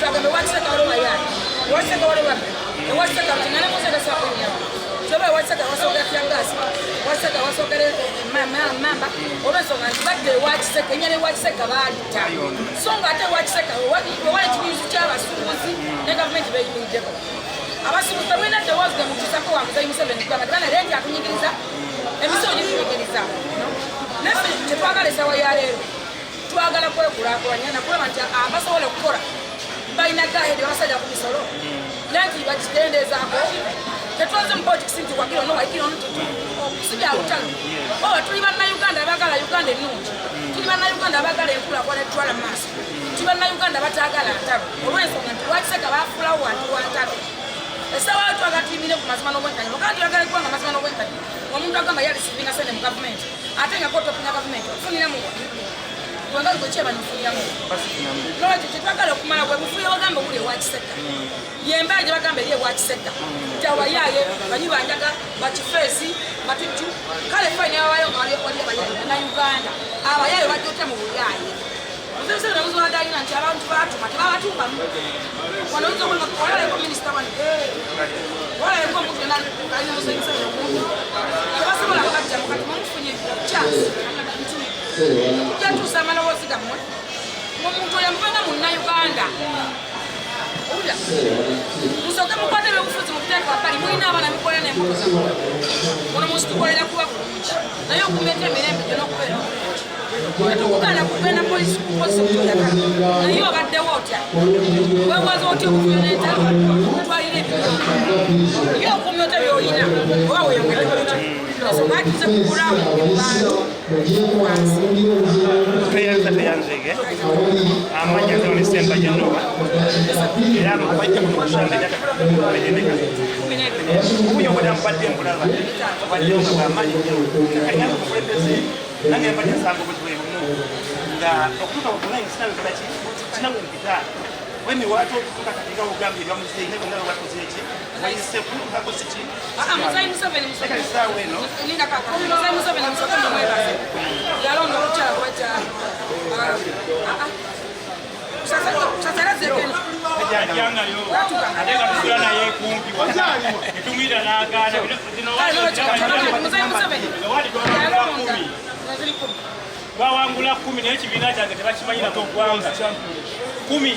omuntu agambe wakiseka waliwo yani waseka waliwo waseka ngane museka sakunya soba waseka wasoka kyangasi waseka wasokere mamba obesonga badde wakiseka nyane wakiseka balita songa ate wakiseka wale kibizi kyabasuubuzi ne gavumenti beyimirddeko abasuubuzi tabwina tewazga mu kisako wa Muzeeyi Museveni kugamba bana lenti akunyigiriza emisolo gikunyigiriza naffe tetwagala esawa ya leero twagala kwekulaakulanya nakulaba nti abasobola okukola balina gaidi abasajja ku misolo lenti bakigendeezaako tetwaze mu politics nti wakiro no wakiro okusibya utalo tuli bannayuganda abagala Uganda ennungi tuli bannayuganda abagala enkulaakulana etwala mu maaso tuli bannayuganda bataagala ntalo olw'ensonga nti wakiseka baafulawo wantu wa ntalo esawa twagatimire ku mazima n'obwenkanya mukandi tuyagala kubanga amazima n'obwenkanya omuntu agamba yalisivinga sente mu gavumenti ate nga kotopinga gavumenti okufuniramu wangali gwekyeba nifuniramu nolwekyo kyetwagala okumala bwe bufuye bagamba obuli ewakiseka yemba gye bagamba eri ewakiseka nti awayaye banyibanjaga bakifeesi batujju kale faini abawayo wali abayaye na Uganda abayaye bajjote mu buyaye Museveni namuzwadalina nti abantu batuma tebabatumbamu wano oyinza okulima walaleko minisita wano walaleko omuntu yena alina Museveni omuntu tebasobola kubajjamu kati mumufunye chance nti jatuusa amaloboozi gammwe omuntu oyo amuvanga munnayuganda owulira musooke mukwate ebyobufuzi mu kuteeka wabbali mulina abaana bikola n'embuto zammwe ono munsi tukolera kuba bulungi naye okumeta emirembe gyo n'okubeera obulungi tetukugana kugenda polisi kukozesa okutuyagala naye obaddewo otya weewaza otya okufuyo n'entalo twalira ebigambo ye okumya otya by'olina oba weeyongedde otya ensonga akize kugulawo ebantu teyanzege amanya nonisemba gyenoba era bajja kukusanga obuyo bwedamubadde mbulaba obaddewo nga bwamaanyi alina okukulembeze nange mbadde nsanga obuzibu bumu nga okutuuka butunayi sinabikola kinawe mpita wemiwaato okutuuka katinga ogambye ebyamuzeeyi naye bonna bakoze eki wayise kutukakoze ki Muzeeyi Museveni essaawa eno Muzeeyi Museveni musooke mumwebaze yalonda olukyala bweta sasarazekeno ate nga tusula naye kumpi etumwita n'agaana Muzeeyi Museveni twawangula 10 naye ekibiina kyange tebakimanyirako ggwanga 10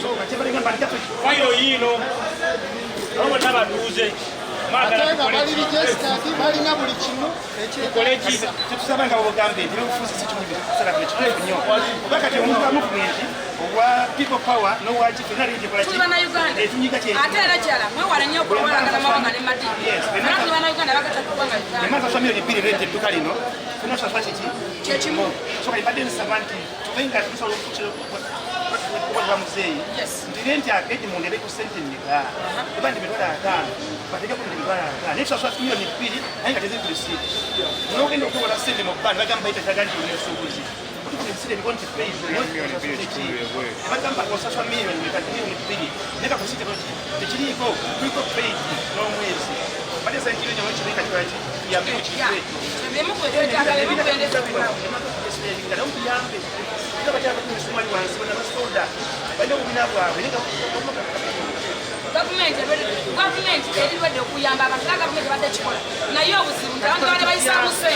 fayiro yiino abo bonna batuuze balina buli kimu tukoleki tetusaba nga bogambe nti byobufuzi si kimu kusalafu ekituufu nnyo oba kati omuntu amuvumenti obwa people power n'owaki fena tuli bannayuganda ate era kyala mwewale nnyo okulwalagana mawanga ne madiini era tuli bannayuganda bagatakubanga uganda emasa milioni 2 rente edduka lino fena tusasula kiki kyekimu soka ibadde nsaba nti tubenga tusobola okukuba muzeeyi nti rente ageje mundebe ku sente mmeka oba ndi $5 bateka ku $5 naye tusasula milioni 2 naye nga teziri ku risiiti n'ogenda okukola sente mu bbanga bagamba bayitataga nti olina obusuubuzi otukulisire ebikondi bagamba osaswa milioni 2 naye kakusite tekiriiko kuliko peidi n'omwezi badesa ekiro nyamu ekirika kibaki yambe ekirweto omuyambe era bakyala bakumisumali wansi bana basoda balina obubina bwabwe gavumenti eribadde okuyamba abantu era gavumenti badde kikola naye obuzibu nti abantu bale bayisaamu